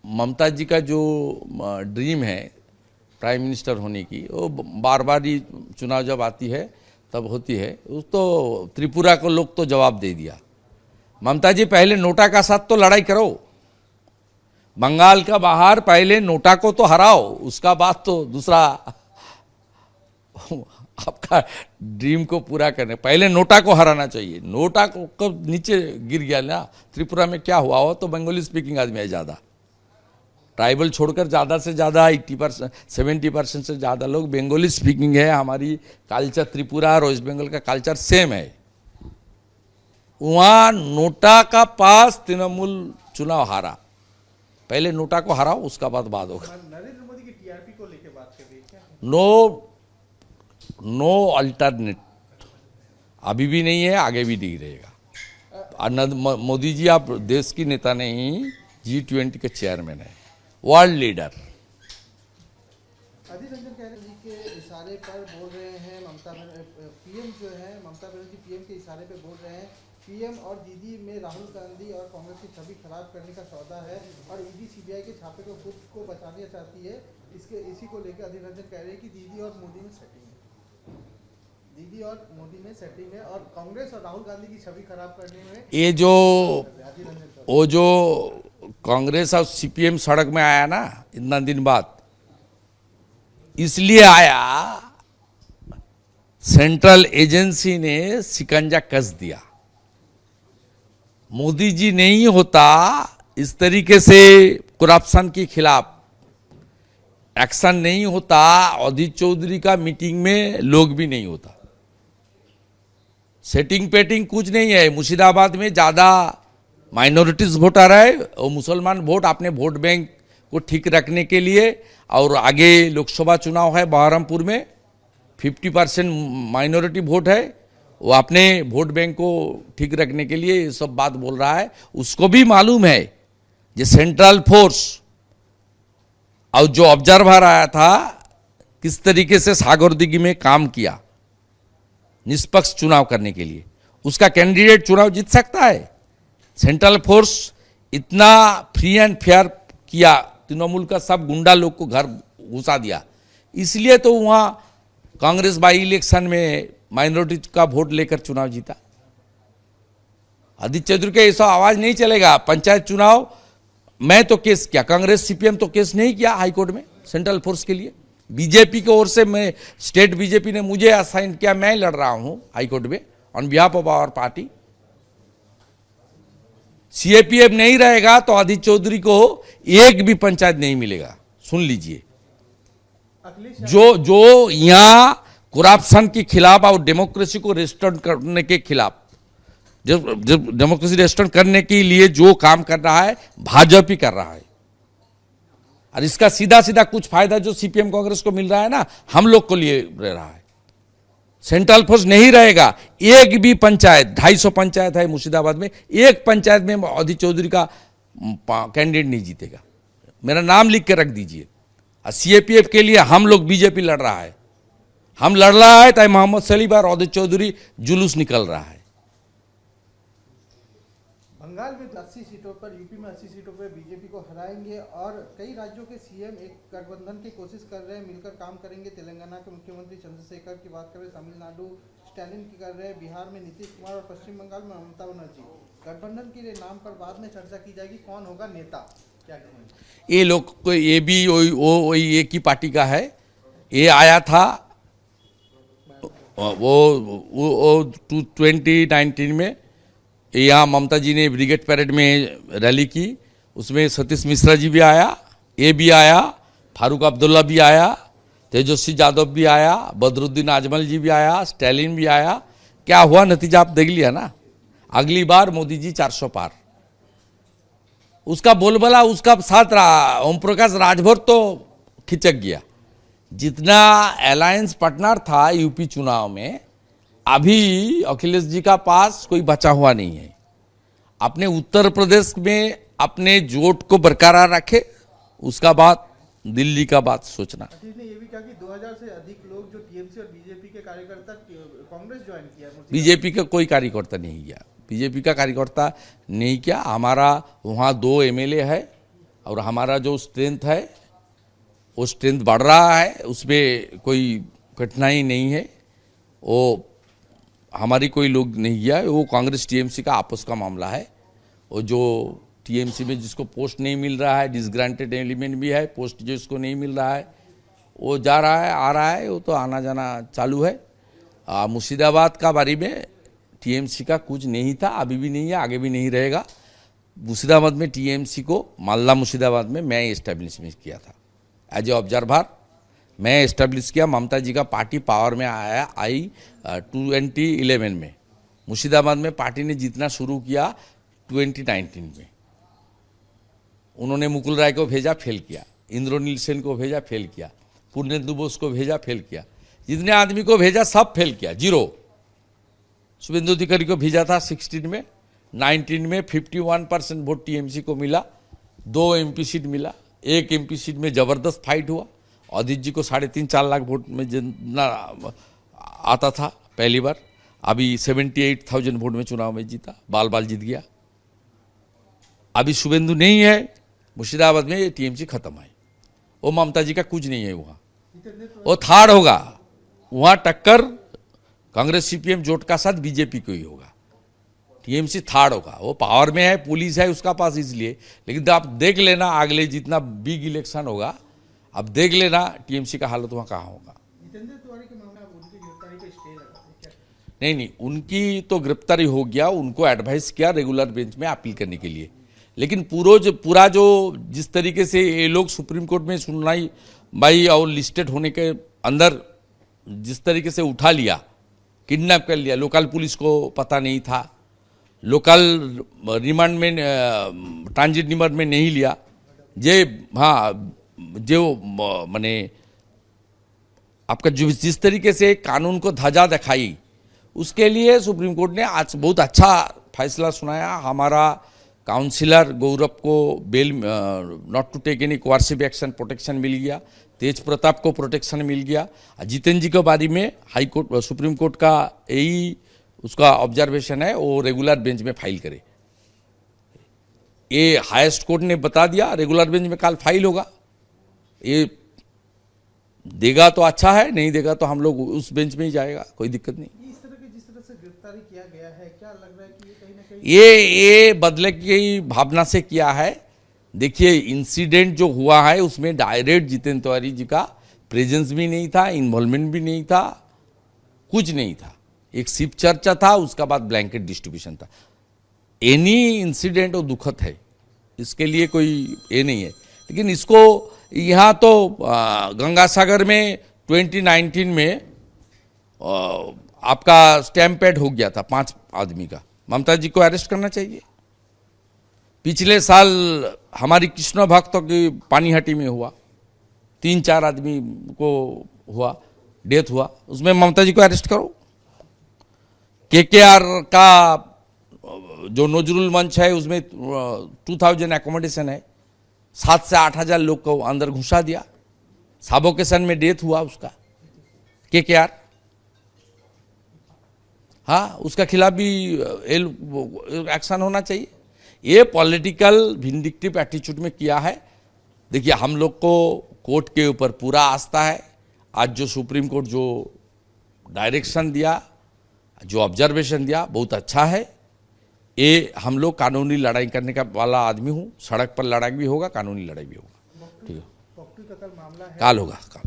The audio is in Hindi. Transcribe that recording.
ममता जी का जो ड्रीम है प्राइम मिनिस्टर होने की, वो बार बार ही चुनाव जब आती है तब होती है। उस तो त्रिपुरा को लोग तो जवाब दे दिया। ममता जी पहले नोटा का साथ तो लड़ाई करो, बंगाल का बाहर पहले नोटा को तो हराओ, उसका बाद तो दूसरा आपका ड्रीम को पूरा करने पहले नोटा को हराना चाहिए। नोटा को कब नीचे गिर गया ना, त्रिपुरा में क्या हुआ हो, तो बंगाली स्पीकिंग आदमी है ज़्यादा, ट्राइबल छोड़कर ज़्यादा से ज़्यादा 80% 70% से ज़्यादा लोग बंगाली स्पीकिंग है। हमारी कल्चर त्रिपुरा और वेस्ट बंगाल का कल्चर सेम है। वहाँ नोटा का पास तृणमूल चुनाव हारा, पहले नोटा को हराओ, उसका बाद होगा। नरेंद्र मोदी की टीआरपी को लेकर बात कर रही है क्या? नो अल्टरनेट अभी भी नहीं है, आगे भी नहीं रहेगा। मोदी जी आप देश की नेता नहीं, G20 के चेयरमैन है, वर्ल्ड लीडर। अधीर रंजन कह रहे जी के इशारे पर बोल रहे हैं, पीएम जो है ममता बनर्जी पीएम के इशारे पे बोल रहे हैं, पीएम और दीदी में राहुल गांधी और कांग्रेस की छवि खराब करने का सौदा है और ईडी सीबीआई के छापे को खुद को बचाना चाहती है। इसी को लेकर अधीर रंजन कह रहे हैं कि दीदी और मोदी में सेटिंग है और कांग्रेस और राहुल गांधी की छवि खराब करने में ये जो वो जो कांग्रेस और सीपीएम सड़क में आया ना इतना दिन बाद, इसलिए आया सेंट्रल एजेंसी ने शिकंजा कस दिया। मोदी जी नहीं होता इस तरीके से करप्शन के खिलाफ एक्शन नहीं होता, अधीर चौधरी का मीटिंग में लोग भी नहीं होता। सेटिंग पेटिंग कुछ नहीं है। मुर्शिदाबाद में ज़्यादा माइनॉरिटीज वोटर है, वो मुसलमान वोट अपने वोट बैंक को ठीक रखने के लिए, और आगे लोकसभा चुनाव है बहरमपुर में 50% माइनॉरिटी वोट है, वो अपने वोट बैंक को ठीक रखने के लिए ये सब बात बोल रहा है। उसको भी मालूम है ये सेंट्रल फोर्स और जो ऑब्जर्वर आया था किस तरीके से सागरदिघी में काम किया निष्पक्ष चुनाव करने के लिए, उसका कैंडिडेट चुनाव जीत सकता है। सेंट्रल फोर्स इतना फ्री एंड फेयर किया, तृणमूल का सब गुंडा लोग को घर घुसा दिया, इसलिए तो वहाँ कांग्रेस बाई इलेक्शन में माइनॉरिटी का वोट लेकर चुनाव जीता। अधीर चौधरी के ऐसा आवाज नहीं चलेगा। पंचायत चुनाव मैं तो केस किया, कांग्रेस सीपीएम तो केस नहीं किया हाईकोर्ट में सेंट्रल फोर्स के लिए। बीजेपी की ओर से मैं स्टेट बीजेपी ने मुझे असाइन किया, मैं लड़ रहा हूं हाईकोर्ट में on behalf of our party. CAPF नहीं रहेगा तो अधीर चौधरी को एक भी पंचायत नहीं मिलेगा। सुन लीजिए, जो यहां करप्शन के खिलाफ और डेमोक्रेसी को रेस्टोर करने के खिलाफ, डेमोक्रेसी रेस्टोर करने के लिए जो काम कर रहा है भाजपा ही कर रहा है। और इसका सीधा सीधा कुछ फायदा जो सीपीएम कांग्रेस को मिल रहा है ना, हम लोग को लिए रह रहा है। सेंट्रल फोर्स नहीं रहेगा, एक भी पंचायत 250 पंचायत है मुर्शिदाबाद में, एक पंचायत में अधीर चौधरी का कैंडिडेट नहीं जीतेगा। मेरा नाम लिख के रख दीजिए। और सीएपीएफ के लिए हम लोग बीजेपी लड़ रहा है, हम लड़ रहा है, ताकि मोहम्मद सलीम और अधीर चौधरी जुलूस निकल रहा है। बंगाल में 80 सीटों पर, यूपी में 80 सीटों पर बीजेपी को हराएंगे और कई राज्यों के सीएम एक गठबंधन की कोशिश कर रहे हैं, मिलकर काम करेंगे। तेलंगाना के मुख्यमंत्री चंद्रशेखर की बात करें, तमिलनाडु स्टालिन की कर रहे हैं, बिहार में नीतीश कुमार और पश्चिम बंगाल में ममता बनर्जी। गठबंधन के नाम पर बाद में चर्चा की जाएगी, कौन होगा नेता, क्या कहेंगे? ये लोग को, ये भी वही एक ही पार्टी का है। ये आया था वो 2019 में, यहाँ ममता जी ने ब्रिगेड परेड में रैली की, उसमें सतीश मिश्रा जी भी आया, ये भी आया, फारूक अब्दुल्ला भी आया, तेजस्वी यादव भी आया, बदरुद्दीन आजमल जी भी आया, स्टालिन भी आया। क्या हुआ नतीजा आप देख लिया ना। अगली बार मोदी जी 400 पार। उसका बोलबाला उसका साथ रहा, ओम प्रकाश राजभर तो खिंचक गया। जितना अलायंस पार्टनर था यूपी चुनाव में, अभी अखिलेश जी का पास कोई बचा हुआ नहीं है। अपने उत्तर प्रदेश में अपने जोट को बरकरार रखे, उसका बाद दिल्ली का बात सोचना। ने ये भी कहा कि 2000 से अधिक लोग जो टीएमसी और बीजेपी के कार्यकर्ता कांग्रेस ज्वाइन किया। बीजेपी का कोई कार्यकर्ता नहीं गया, बीजेपी का कार्यकर्ता नहीं किया। हमारा वहाँ 2 एमएलए है और हमारा जो स्ट्रेंथ है वो स्ट्रेंथ बढ़ रहा है, उसमें कोई कठिनाई नहीं है। वो हमारी कोई लोग नहीं किया, वो कांग्रेस टीएमसी का आपस का मामला है। वो जो टीएमसी में जिसको पोस्ट नहीं मिल रहा है, डिसग्रांटेड एलिमेंट भी है, पोस्ट जिसको नहीं मिल रहा है वो जा रहा है, आ रहा है, वो तो आना जाना चालू है। मुर्शिदाबाद का बारे में टीएमसी का कुछ नहीं था, अभी भी नहीं है, आगे भी नहीं रहेगा। मुर्शिदाबाद में टीएमसी को मालदा मुर्शिदाबाद में मैं इस्टेब्लिशमेंट किया था एज ए ऑब्जर्वर, मैं इस्टेब्लिश किया। ममता जी का पार्टी पावर में आई 2011 में। मुर्शिदाबाद में पार्टी ने जीतना शुरू किया 2019 में। उन्होंने मुकुल राय को भेजा, फेल किया। इंद्रनील सेन को भेजा, फेल किया। पूर्णेंदु बोस को भेजा, फेल किया। जितने आदमी को भेजा सब फेल किया, 0। शुभेंदु अधिकारी को भेजा था 16 में, 19 में 51% वोट टीएमसी को मिला, 2 एमपी सीट मिला। 1 एमपी सीट में जबरदस्त फाइट हुआ। अदित जी को 3.5-4 लाख वोट में जितना आता था पहली बार, अभी 78,000 वोट में चुनाव में जीता, बाल जीत गया। अभी शुभेंदु नहीं है मुर्शिदाबाद में, टीएमसी खत्म है। वो ममता जी का कुछ नहीं है वहाँ, वो थर्ड होगा वहाँ। टक्कर कांग्रेस सीपीएम जोट का साथ बीजेपी को ही होगा। टीएमसी थर्ड होगा, वो पावर में है, पुलिस है उसका पास इसलिए। लेकिन आप देख लेना अगले जितना बिग इलेक्शन होगा, अब देख लेना टीएमसी का हालत वहाँ कहाँ होगा। नहीं, उनकी तो गिरफ्तारी हो गया, उनको एडवाइस किया रेगुलर बेंच में अपील करने के लिए। लेकिन पूरा जो जिस तरीके से ये लोग सुप्रीम कोर्ट में सुनवाई भाई और लिस्टेड होने के अंदर जिस तरीके से उठा लिया, किडनैप कर लिया, लोकल पुलिस को पता नहीं था, लोकल रिमांड में ट्रांजिट रिमांड में नहीं लिया, जो माने आपका जिस तरीके से कानून को धजा दिखाई, उसके लिए सुप्रीम कोर्ट ने आज बहुत अच्छा फैसला सुनाया। हमारा काउंसिलर गौरव को bail not to take any coercive action protection मिल गया, तेज प्रताप को प्रोटेक्शन मिल गया। जितेंद्र जी के बारे में हाई कोर्ट सुप्रीम कोर्ट का यही उसका ऑब्जर्वेशन है, वो रेगुलर बेंच में फाइल करे। ये हाईएस्ट कोर्ट ने बता दिया रेगुलर बेंच में कल फाइल होगा। ये देगा तो अच्छा है, नहीं देगा तो हम लोग उस बेंच में ही जाएगा, कोई दिक्कत नहीं। जिस तरह से गिरफ्तारी किया गया है, क्या लग रहा है कि ये कहीं ना कहीं ये बदले की भावना से किया है। देखिए इंसिडेंट जो हुआ है उसमें डायरेक्ट जितेंद्र तिवारी जी का प्रेजेंस भी नहीं था, इन्वॉल्वमेंट भी नहीं था, कुछ नहीं था। एक सिर्फ चर्चा था, उसका बाद ब्लैंकेट डिस्ट्रीब्यूशन था। एनी इंसिडेंट वो दुखद है, इसके लिए कोई ये नहीं है। लेकिन इसको यहाँ तो गंगा सागर में 2019 में आपका स्टैम्पेड हो गया था 5 आदमी का। ममता जी को अरेस्ट करना चाहिए। पिछले साल हमारी कृष्ण भक्तों की पानीहाटी में हुआ, 3-4 आदमी को हुआ, डेथ हुआ, उसमें ममता जी को अरेस्ट करो। केकेआर का जो नजरुल मंच है उसमें 2000 एकोमोडेशन है, 7 से 8 हजार लोग को अंदर घुसा दिया। साबोकेशन में डेथ हुआ उसका, केकेआर। हाँ, उसका खिलाफ भी एक्शन होना चाहिए। ये पॉलिटिकल विंडिक्टिव एटीट्यूड में किया है। देखिए हम लोग को कोर्ट के ऊपर पूरा आस्था है। आज जो सुप्रीम कोर्ट जो डायरेक्शन दिया, जो ऑब्जर्वेशन दिया, बहुत अच्छा है। ये हम लोग कानूनी लड़ाई करने का वाला आदमी हूँ। सड़क पर लड़ाई भी होगा, कानूनी लड़ाई भी होगा। ठीक है, पॉक्टी का कल मामला है, काल होगा काल।